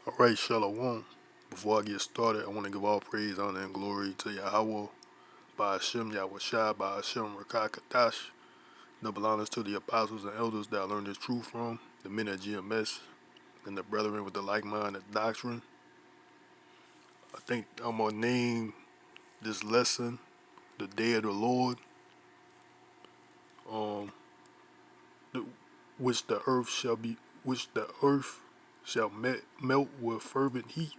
Alright, Shalom. Before I get started, I want to give all praise, honor, and glory to Yahawah, by Hashem, YAHAWAHSHI, by Hashem, Kadash. Double honors to the apostles and elders that I learned this truth from, the men at GMS, and the brethren with the like-minded doctrine. I think I'm going to name this lesson, the Day of the Lord, um, which the earth shall melt with fervent heat.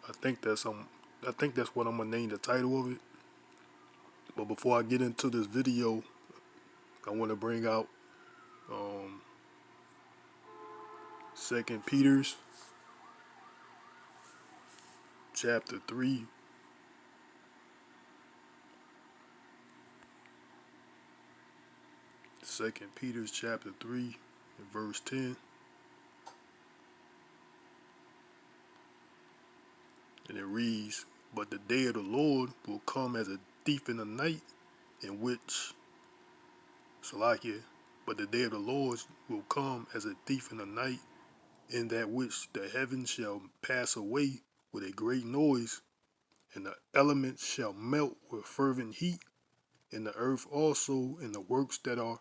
I think that's what I'm going to name the title of it. But before I get into this video, I want to bring out 2 Peter's chapter 3. 2 Peter's chapter 3 and verse 10. And it reads, "But the day of the Lord will come as a thief in the night, in which, Salakia, but the day of the Lord will come as a thief in the night, in that which the heavens shall pass away with a great noise, and the elements shall melt with fervent heat, and the earth also and the works that are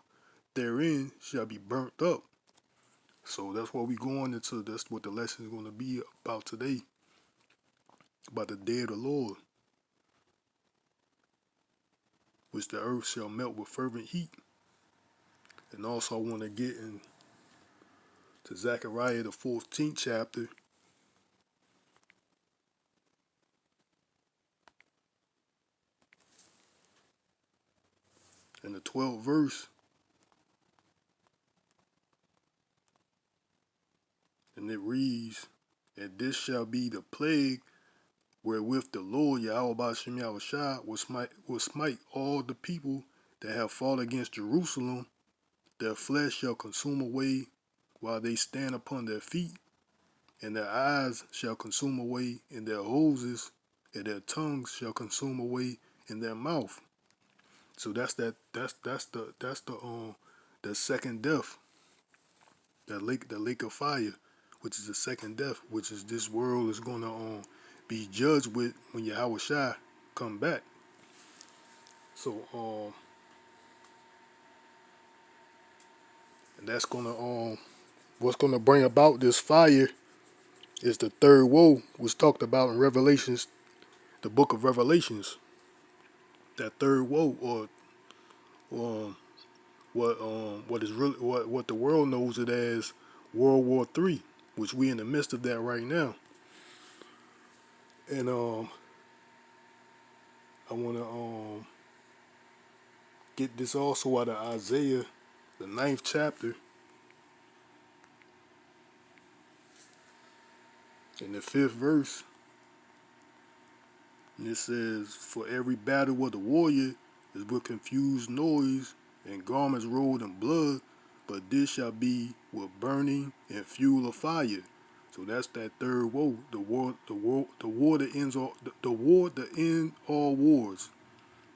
therein shall be burnt up." So that's what we're going into. That's what the lesson is going to be about today, about the day of the Lord, which the earth shall melt with fervent heat. And also I want to get into Zechariah, the 14th chapter, and the 12th verse. And it reads, "And this shall be the plague wherewith the Lord YAHAWAHSHI will smite all the people that have fought against Jerusalem. Their flesh shall consume away while they stand upon their feet, and their eyes shall consume away in their hoses, and their tongues shall consume away in their mouth." So that's the second death, the lake of fire, which is the second death, which is this world is gonna be judged with when Yahawashi come back. So and that's gonna what's gonna bring about this fire is the third woe, was talked about in Revelations, the book of Revelations. That third woe, or what is really what the world knows it as World War III, which we in the midst of that right now. And I want to get this also out of Isaiah, the 9th chapter, in the 5th verse. And it says, "For every battle of the warrior is with confused noise and garments rolled in blood, but this shall be with burning and fuel of fire." So that's that third woe, the war that ends all, the war that end all wars,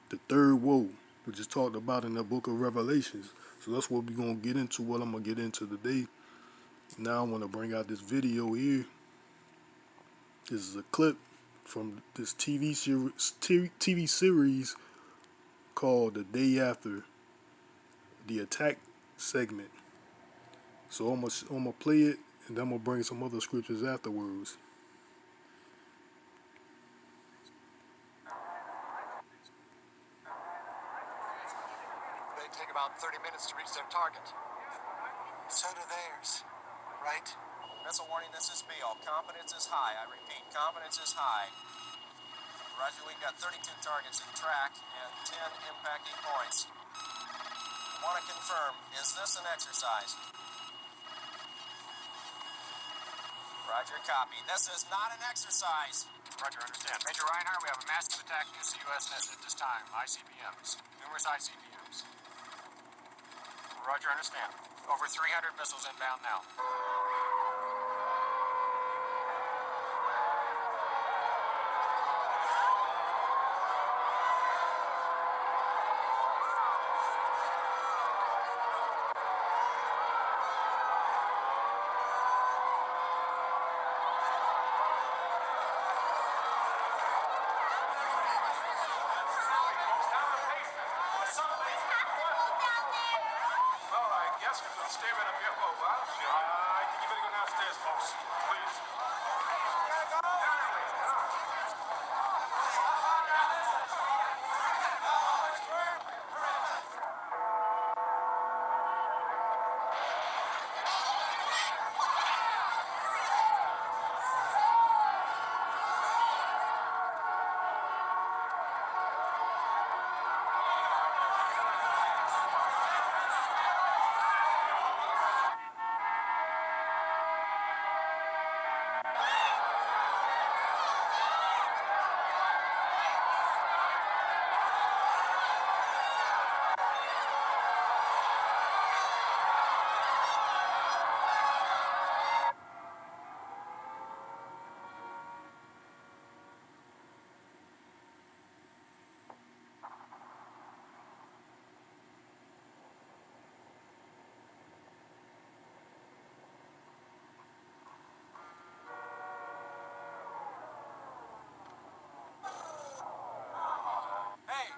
the third woe, which is talked about in the book of Revelations. So that's what we're gonna get into. What I'm gonna get into today. Now I want to bring out this video here. This is a clip from this TV series called "The Day After the Attack" segment. So I'm gonna play it, and then I'm gonna bring some other scriptures afterwards. They take about 30 minutes to reach their target. So do theirs, right? Missile warning, this is Beale. Confidence is high. I repeat, confidence is high. Roger, we've got 32 targets in track and 10 impacting points. I want to confirm, is this an exercise? Roger, copy. This is not an exercise. Roger, understand. Major Reinhardt, we have a massive attack near the U.S. nest at this time. ICBMs. Numerous ICBMs. Roger, understand. Over 300 missiles inbound now. YAHAWAHSHI. I think you better go downstairs, folks. Please. Hey!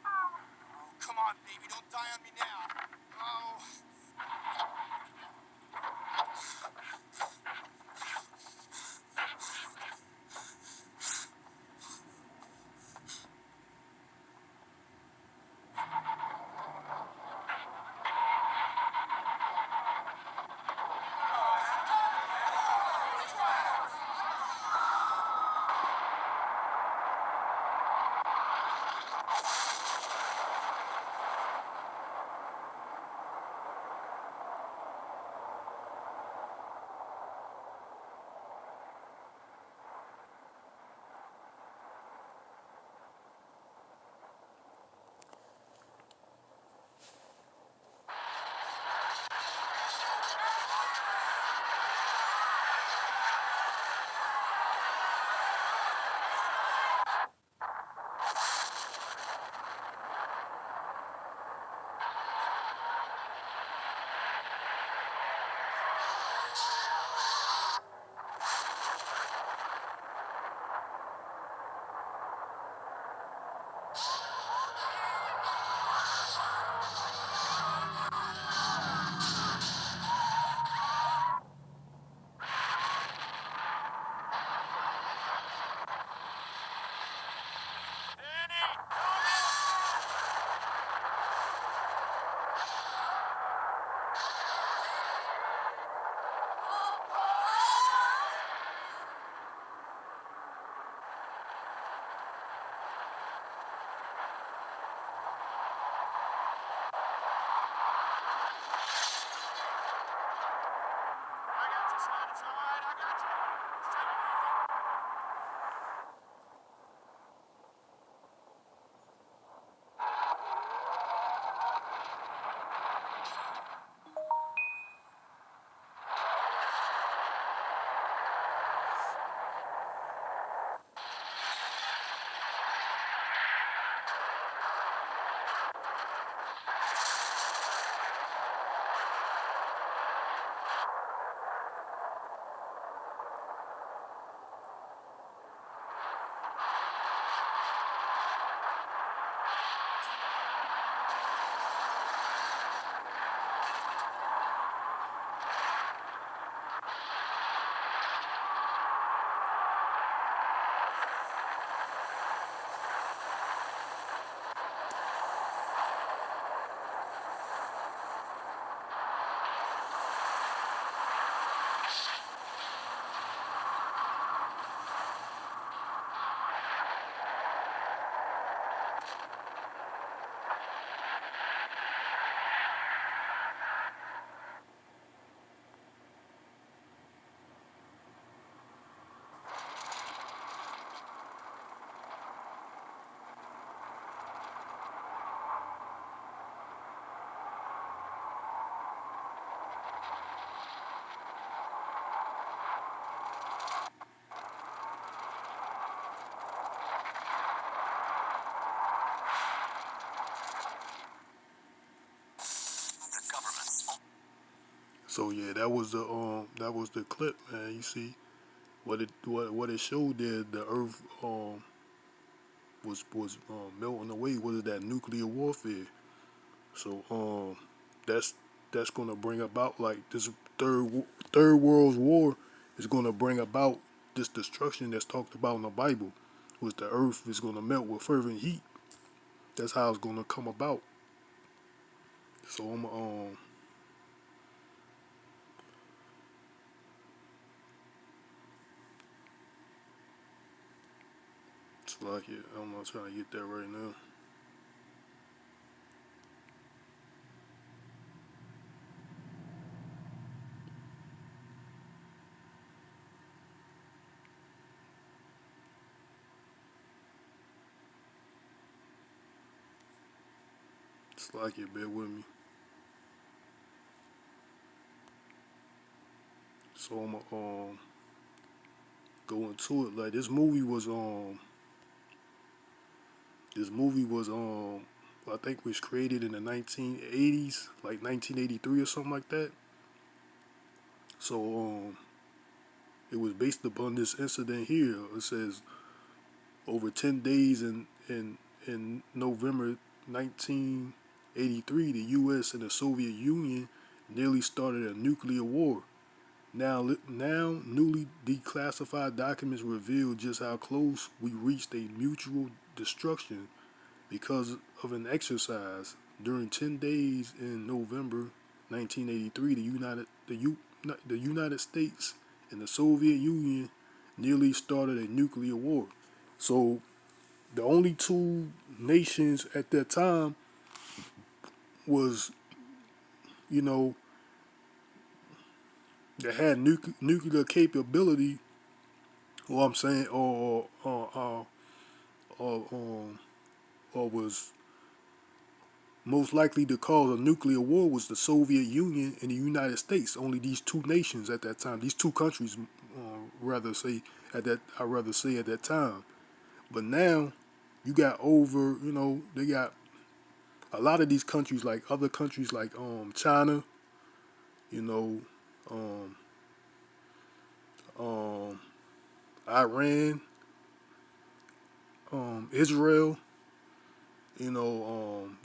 Oh, come on, baby. Don't die on me now. Oh. So yeah, that was the clip, man. You see what it showed there. The Earth was melting away. Was it that nuclear warfare? So that's that's going to bring about like this third world war is going to bring about this destruction that's talked about in the Bible, which the earth is going to melt with fervent heat. That's how it's going to come about. So it's like it. I'm not trying to get that right now. It's like it. Bear with me. So I'm gonna go into it. Like this movie was I think was created in the 1980s, like 1983 or something like that. So it was based upon this incident here. It says over 10 days in November 1983, the U.S. and the Soviet Union nearly started a nuclear war. Now, newly declassified documents reveal just how close we reached a mutual destruction because of an exercise. During 10 days in November 1983, the United States and the Soviet Union nearly started a nuclear war. So the only two nations at that time was, you know, that had nuclear capability, or I'm saying, or, or was most likely to cause a nuclear war was the Soviet Union and the United States. Only these two nations at that time, these two countries, I rather say at that time. But now, you got over, they got a lot of these countries, like other countries like China, you know, um, um, Iran, Israel,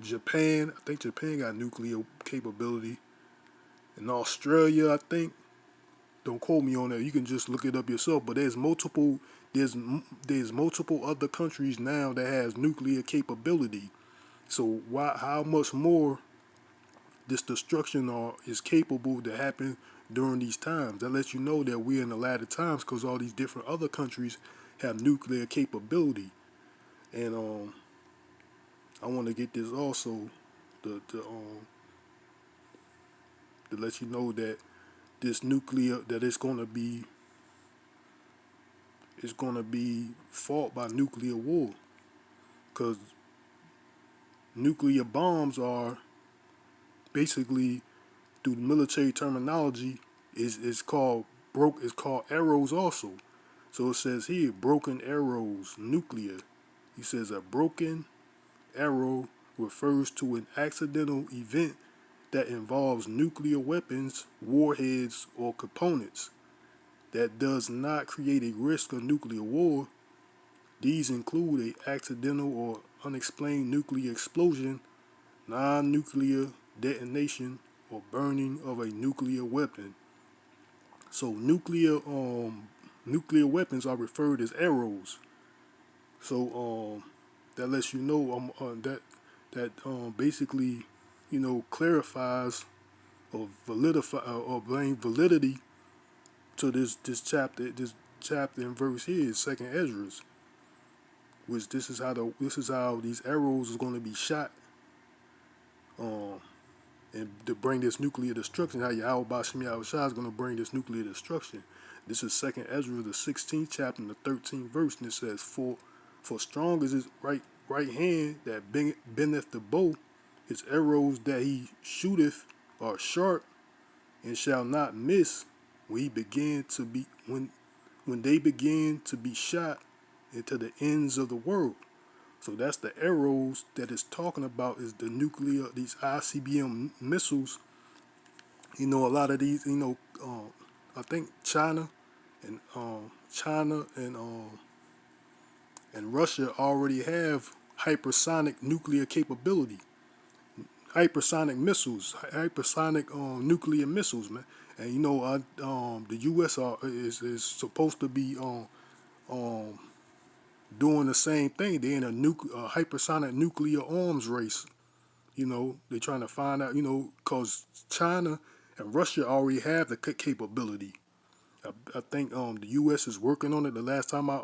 Japan. I think Japan got nuclear capability. In Australia, I think. Don't quote me on that. You can just look it up yourself. But there's there's multiple other countries now that has nuclear capability. So why how much more this destruction is capable to happen during these times? That lets you know that we're in the latter times because all these different other countries have nuclear capability. And I want to get this also to let you know that this nuclear that it's gonna be fought by nuclear war because nuclear bombs are basically through the military terminology is called arrows also. So it says here broken arrows nuclear. He says a broken arrow refers to an accidental event that involves nuclear weapons, warheads, or components that does not create a risk of nuclear war. These include a accidental or unexplained nuclear explosion, non-nuclear detonation, or burning of a nuclear weapon. So nuclear weapons are referred as arrows. So that lets you know basically clarifies or validify or bring validity to this chapter and verse here, Second Esdras, which this is how these arrows is going to be shot, um, and to bring this nuclear destruction. How YAHAWAHSHI is going to bring this nuclear destruction. This is Second Ezra, the 16th chapter, and the 13th verse, and it says, For strong is his right hand that bendeth the bow, his arrows that he shooteth are sharp and shall not miss when he began to be when they begin to be shot into the ends of the world. So that's the arrows that it's talking about is the nuclear, these ICBM missiles. A lot of these, I think China and Russia already have hypersonic nuclear capability. hypersonic missiles, hypersonic nuclear missiles, man. And you know, the U.S. Is supposed to be um, doing the same thing. They're in a hypersonic nuclear arms race. You know, they're trying to find out. You know, because China and Russia already have the capability. I think the U.S. is working on it. The last time I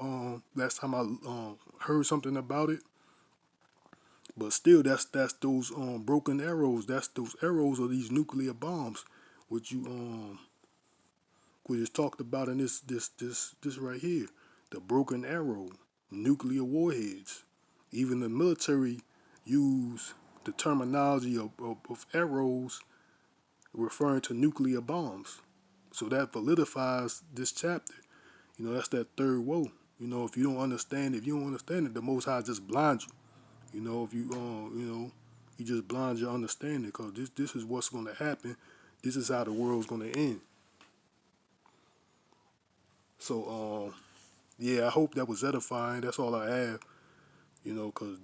heard something about it. But still, that's those broken arrows. That's those arrows of these nuclear bombs, which which is talked about in this right here, the broken arrow, nuclear warheads. Even the military use the terminology of arrows referring to nuclear bombs. So that validifies this chapter. You know, that's that third woe. You know, if you don't understand it, the Most High just blinds you. You know, if you just blind your understanding because this is what's going to happen. This is how the world's going to end. So, yeah, I hope that was edifying. That's all I have. You know, because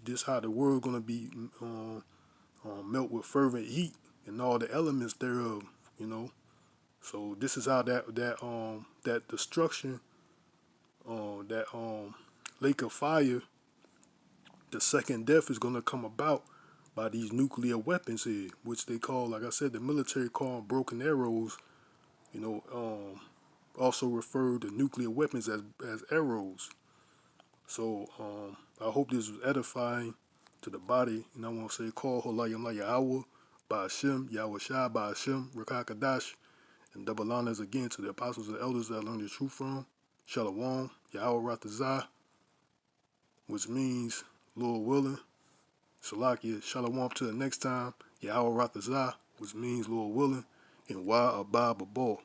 this how the world's going to be melt with fervent heat and all the elements thereof. You know, so this is how that destruction, that lake of fire, the second death is going to come about by these nuclear weapons here, which they call, like I said, the military call them broken arrows. You know, also refer to nuclear weapons as arrows. So I hope this was edifying to the body. And I want to say, call Holayim La Yahawah, by Hashem, YAHAWAHSHI, by Hashem, Rakakadash, and double honors again to the apostles and elders that I learned the truth from. Shalom, Yahweh Ratazah, which means Lord willing. Salakia, Shalom to the next time. Yahweh Ratazah, which means Lord willing. And Wa Abba Babal.